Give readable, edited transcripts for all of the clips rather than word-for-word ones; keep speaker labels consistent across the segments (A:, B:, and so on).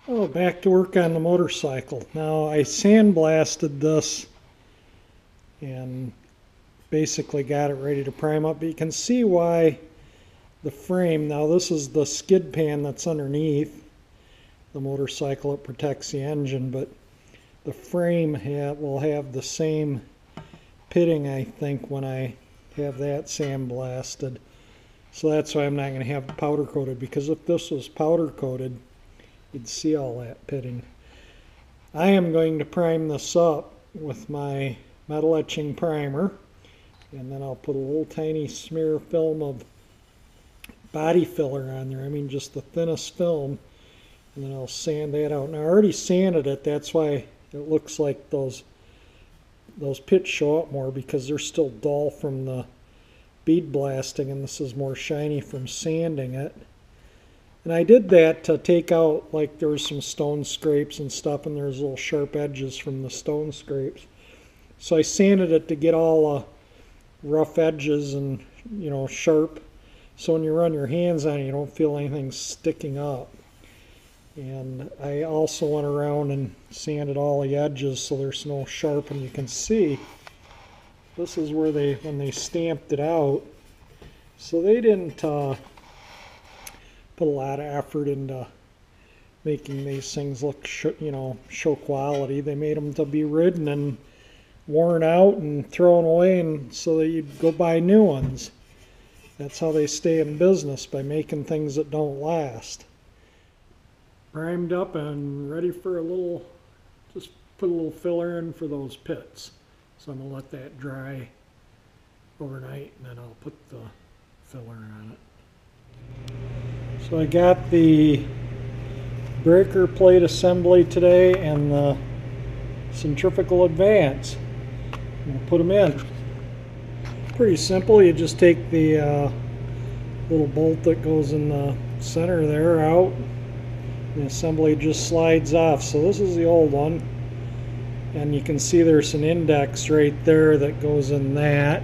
A: Oh, back to work on the motorcycle. Now I sandblasted this and basically got it ready to prime up. But you can see why the frame, now this is the skid pan that's underneath the motorcycle. It protects the engine, but the frame will have the same pitting, I think, when I have that sandblasted. So that's why I'm not going to have it powder coated, because if this was powder coated, you'd see all that pitting. I am going to prime this up with my metal etching primer, and then I'll put a little tiny smear film of body filler on there. I mean just the thinnest film, and then I'll sand that out. Now I already sanded it, that's why it looks like those pits show up more, because they're still dull from the bead blasting, and this is more shiny from sanding it. And I did that to take out, like, there was some stone scrapes and stuff, and there's little sharp edges from the stone scrapes. So I sanded it to get all the rough edges and, sharp, so when you run your hands on it, you don't feel anything sticking up. And I also went around and sanded all the edges so there's no sharp, and you can see this is where when they stamped it out. So they didn't put a lot of effort into making these things look, show quality. They made them to be ridden and worn out and thrown away, and so that you'd go buy new ones. That's how they stay in business, by making things that don't last. Primed up and ready for just put a little filler in for those pits. So I'm going to let that dry overnight, and then I'll put the filler on it. So I got the breaker plate assembly today and the centrifugal advance. I'm going to put them in. Pretty simple. You just take the little bolt that goes in the center there out. The assembly just slides off. So this is the old one, and you can see there's an index right there that goes in that.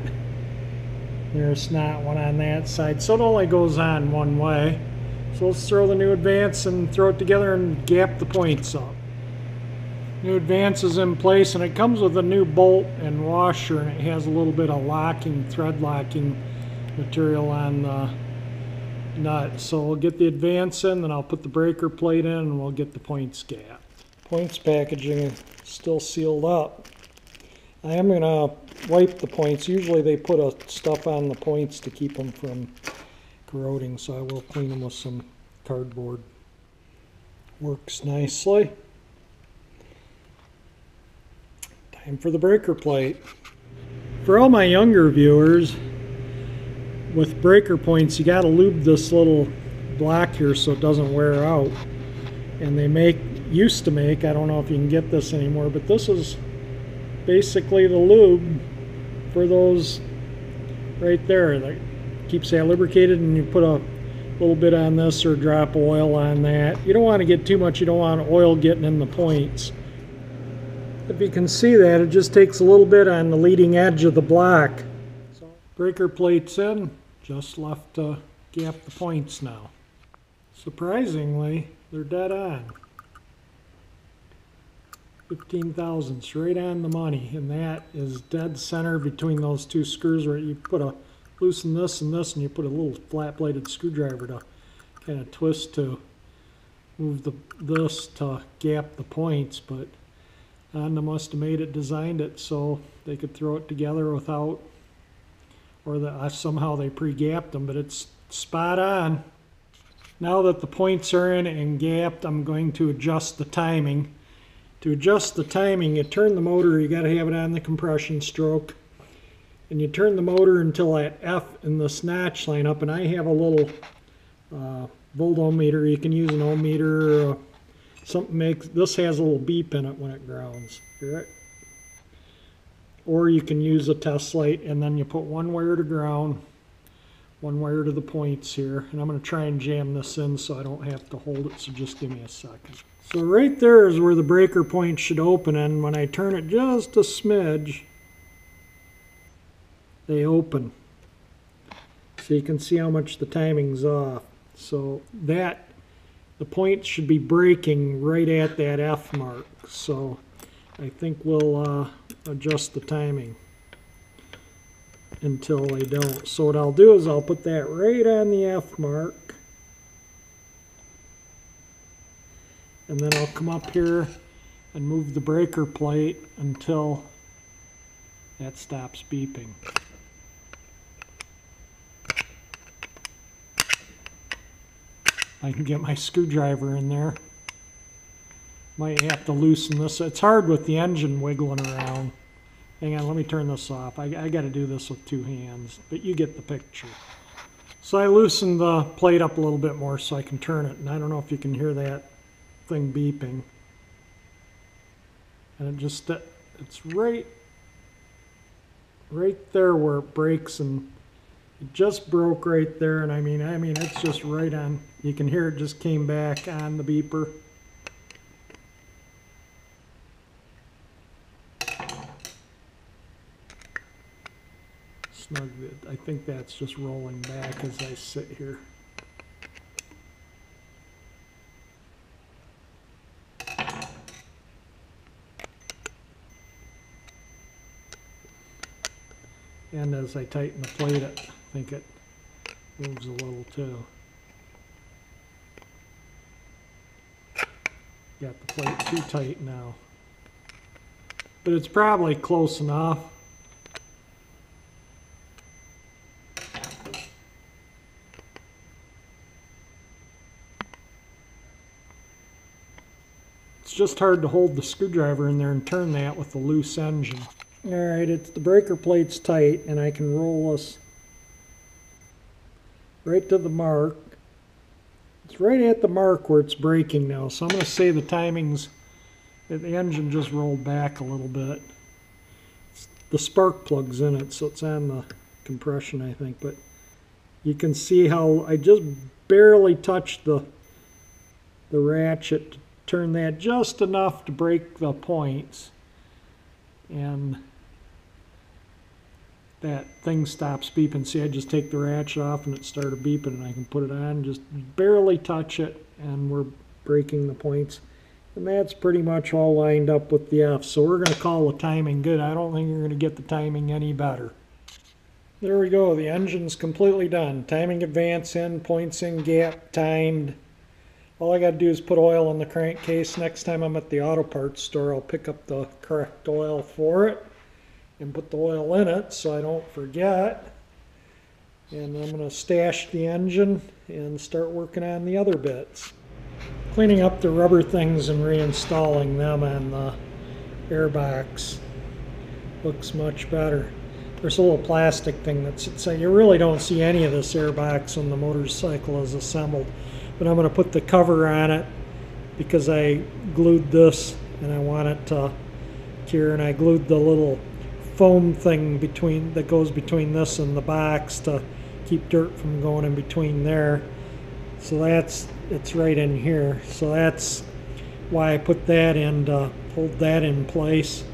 A: There's not one on that side, so it only goes on one way. So let's throw the new advance and throw it together and gap the points up. New advance is in place, and it comes with a new bolt and washer, and it has a little bit of thread locking material on the nut. So we'll get the advance in, then I'll put the breaker plate in, and we'll get the points gapped. Points packaging is still sealed up. I am going to wipe the points. Usually they put stuff on the points to keep them from corroding, so I will clean them with some cardboard. Works nicely. Time for the breaker plate. For all my younger viewers, with breaker points, you got to lube this little block here so it doesn't wear out. And they used to make, I don't know if you can get this anymore, but this is basically the lube for those right there that keeps that lubricated, and you put a little bit on this or drop oil on that. You don't want to get too much, you don't want oil getting in the points. If you can see that, it just takes a little bit on the leading edge of the block. So breaker plate's in, just left to gap the points now. Surprisingly, they're dead on. 15 thousandths, right on the money, and that is dead center between those two screws where you loosen this and this, and you put a little flat bladed screwdriver to kind of twist to move this to gap the points. But Honda must have designed it so they could throw it together without, or somehow they pre-gapped them, but it's spot on. Now that the points are in and gapped, I'm going to adjust the timing. To adjust the timing, you turn the motor, you got to have it on the compression stroke, and you turn the motor until that F in this notch line up, and I have a little voltometer. You can use an ohm meter or this has a little beep in it when it grounds. Right? Or you can use a test light, and then you put one wire to ground, one wire to the points here, and I'm going to try and jam this in so I don't have to hold it, so just give me a second. So right there is where the breaker point should open, and when I turn it just a smidge, they open. So you can see how much the timing's off. So that the point should be breaking right at that F mark. So I think we'll adjust the timing until they don't. So what I'll do is I'll put that right on the F mark. And then I'll come up here and move the breaker plate until that stops beeping. I can get my screwdriver in there. Might have to loosen this. It's hard with the engine wiggling around. Hang on, let me turn this off. I got to do this with two hands, but you get the picture. So I loosened the plate up a little bit more so I can turn it, and I don't know if you can hear that thing beeping. And it just, it's right there where it breaks, and it just broke right there, and I mean it's just right on. You can hear it just came back on the beeper. Snug it. I think that's just rolling back as I sit here. And as I tighten the plate, I think it moves a little too. Got the plate too tight now. But it's probably close enough. It's just hard to hold the screwdriver in there and turn that with a loose engine. Alright, it's the breaker plate's tight, and I can roll this right to the mark. It's right at the mark where it's breaking now, so I'm going to say the timing's, the engine just rolled back a little bit. The spark plug's in it, so it's on the compression, I think, but you can see how I just barely touched the ratchet to turn that just enough to break the points, and that thing stops beeping. See, I just take the ratchet off and it started beeping, and I can put it on, just barely touch it, and we're breaking the points. And that's pretty much all lined up with the F. So we're going to call the timing good. I don't think you're going to get the timing any better. There we go. The engine's completely done. Timing advance in, points in, gap timed. All I got to do is put oil in the crankcase. Next time I'm at the auto parts store, I'll pick up the correct oil for it and put the oil in it so I don't forget. And I'm going to stash the engine and start working on the other bits. Cleaning up the rubber things and reinstalling them on the airbox looks much better. There's a little plastic thing that sits there. You really don't see any of this airbox when the motorcycle is assembled. But I'm going to put the cover on it because I glued this and I want it to cure, and I glued the little foam thing that goes between this and the box to keep dirt from going in between there. So it's right in here. So that's why I put that in to hold that in place.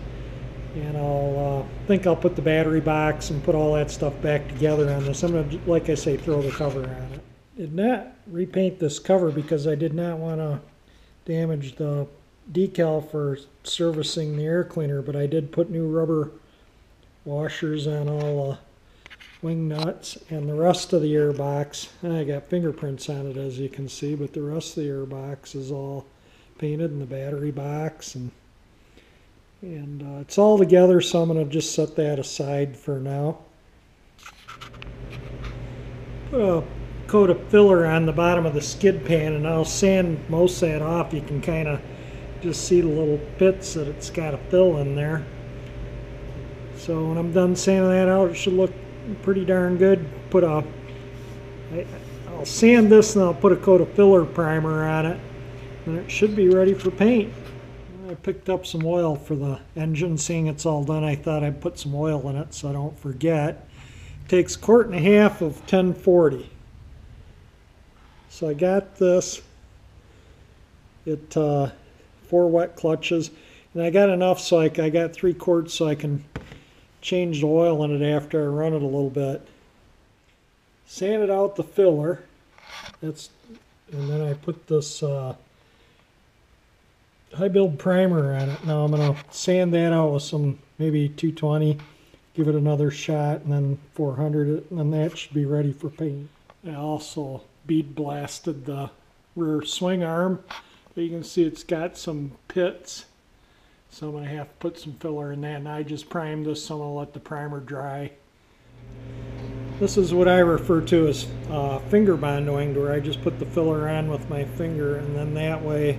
A: And I'll think I'll put the battery box and put all that stuff back together on this. I'm going to, like I say, throw the cover on it. Did not repaint this cover because I did not want to damage the decal for servicing the air cleaner, but I did put new rubber washers on all the wing nuts and the rest of the airbox. I got fingerprints on it, as you can see, but the rest of the airbox is all painted, in the battery box, and it's all together, so I'm going to just set that aside for now. Put a coat of filler on the bottom of the skid pan, and I'll sand most of that off. You can kind of just see the little pits that it's got to fill in there. So when I'm done sanding that out, it should look pretty darn good. I'll sand this and I'll put a coat of filler primer on it, and it should be ready for paint. I picked up some oil for the engine. Seeing it's all done, I thought I'd put some oil in it so I don't forget. It takes 1.5 quarts of 1040. So I got this. It 4 wet clutches, and I got enough so I got 3 quarts so I can change the oil in it after I run it a little bit. Sanded out the filler. It's and then I put this high build primer on it. Now I'm going to sand that out with some maybe 220, give it another shot, and then 400 it, and then that should be ready for paint. I also bead blasted the rear swing arm, but you can see it's got some pits, so I'm going to have to put some filler in that, and I just primed this, so I'm going to let the primer dry. This is what I refer to as finger bondoing, where I just put the filler on with my finger, and then that way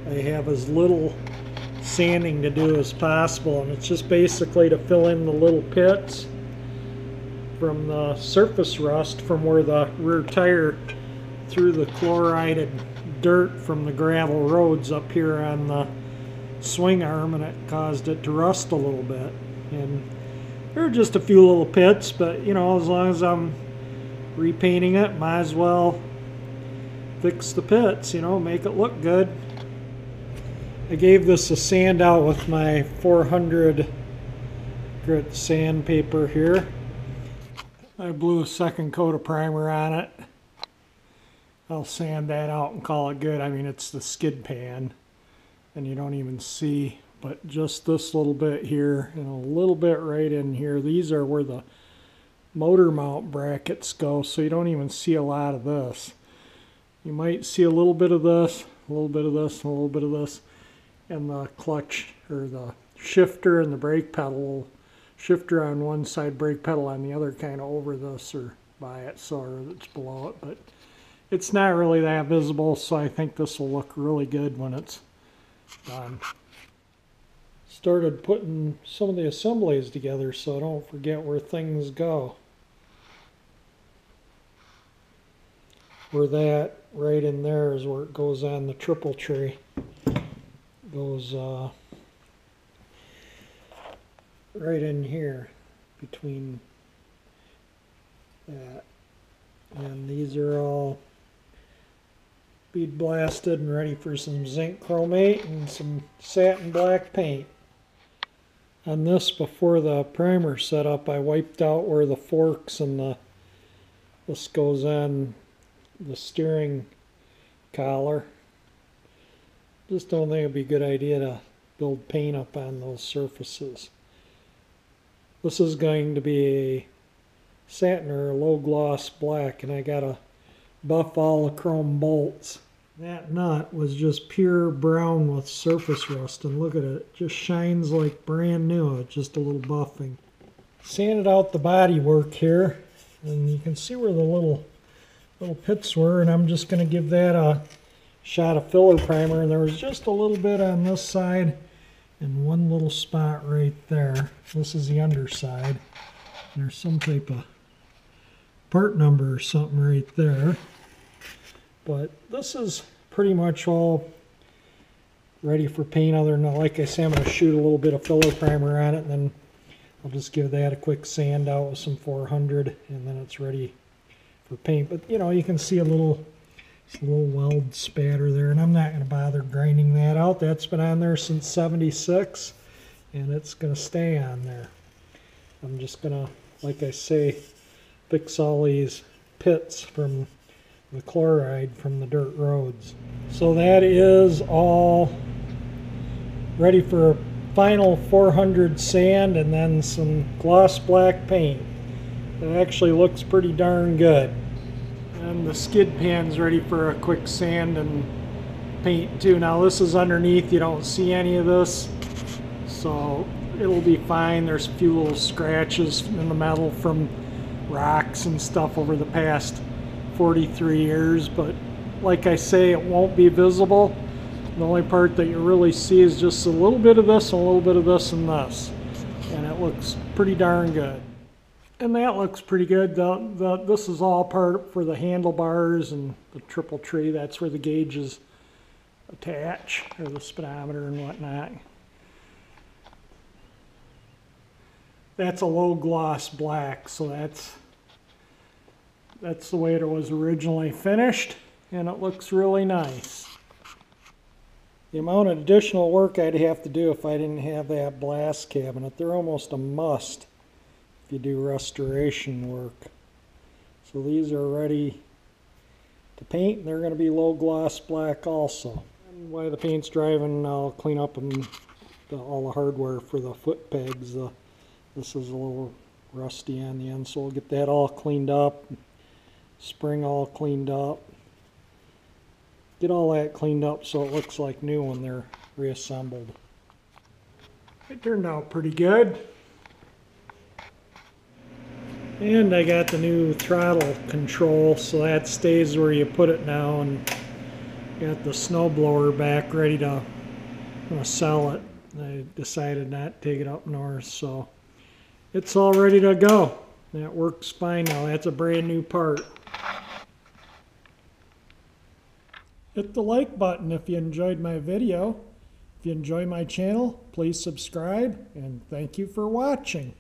A: I have as little sanding to do as possible, and it's just basically to fill in the little pits from the surface rust from where the rear tire threw the chlorided dirt from the gravel roads up here on the swing arm, and it caused it to rust a little bit. And there are just a few little pits, but you know, as long as I'm repainting it, might as well fix the pits, you know, make it look good. I gave this a sand out with my 400 grit sandpaper here. I blew a second coat of primer on it. I'll sand that out and call it good. I mean, it's the skid pan, and you don't even see, but just this little bit here and a little bit right in here. These are where the motor mount brackets go, so you don't even see a lot of this. You might see a little bit of this, a little bit of this, and a little bit of this. And the clutch, or the shifter and the brake pedal, shifter on one side, brake pedal on the other, kind of over this or by it, so it's below it, but it's not really that visible, so I think this will look really good when it's done. Started putting some of the assemblies together so I don't forget where things go. Where that right in there is where it goes on the triple tree. Goes right in here between that, and these are all bead blasted and ready for some zinc chromate and some satin black paint. On this, before the primer set up, I wiped out where the forks and this goes on the steering collar. Just don't think it'd be a good idea to build paint up on those surfaces. This is going to be a satin or a low gloss black, and I gotta buff all the chrome bolts. That nut was just pure brown with surface rust, and look at it, it just shines like brand new. It's just a little buffing. Sanded out the body work here, and you can see where the little pits were, and I'm just going to give that a shot of filler primer, and there was just a little bit on this side and one little spot right there. This is the underside. There's some type of part number or something right there, but this is pretty much all ready for paint, other than, like I say, I'm going to shoot a little bit of filler primer on it, and then I'll just give that a quick sand out with some 400, and then it's ready for paint. But you know, you can see a little weld spatter there, and I'm not going to bother grinding that out. That's been on there since '76, and it's going to stay on there. I'm just going to, like I say, fix all these pits from the chloride from the dirt roads. So that is all ready for a final 400 sand and then some gloss black paint. It actually looks pretty darn good. And the skid pan's ready for a quick sand and paint too. Now this is underneath, you don't see any of this, so it'll be fine. There's a few little scratches in the metal from rocks and stuff over the past 43 years, but like I say, it won't be visible. The only part that you really see is just a little bit of this, and a little bit of this and this, and it looks pretty darn good. And that looks pretty good. This is all part for the handlebars and the triple tree. That's where the gauges attach, or the speedometer and whatnot. That's a low gloss black, so that's the way it was originally finished, and it looks really nice. The amount of additional work I'd have to do if I didn't have that blast cabinet, they're almost a must if you do restoration work. So these are ready to paint, and they're going to be low gloss black also. And while the paint's drying, I'll clean up all the hardware for the foot pegs. This is a little rusty on the end, so we'll get that all cleaned up. Spring all cleaned up. Get all that cleaned up so it looks like new when they're reassembled. It turned out pretty good. And I got the new throttle control, so that stays where you put it now, and got the snow blower back ready to sell it. I decided not to take it up north, so it's all ready to go. That works fine now. That's a brand new part. Hit the like button if you enjoyed my video. If you enjoy my channel, please subscribe, and thank you for watching.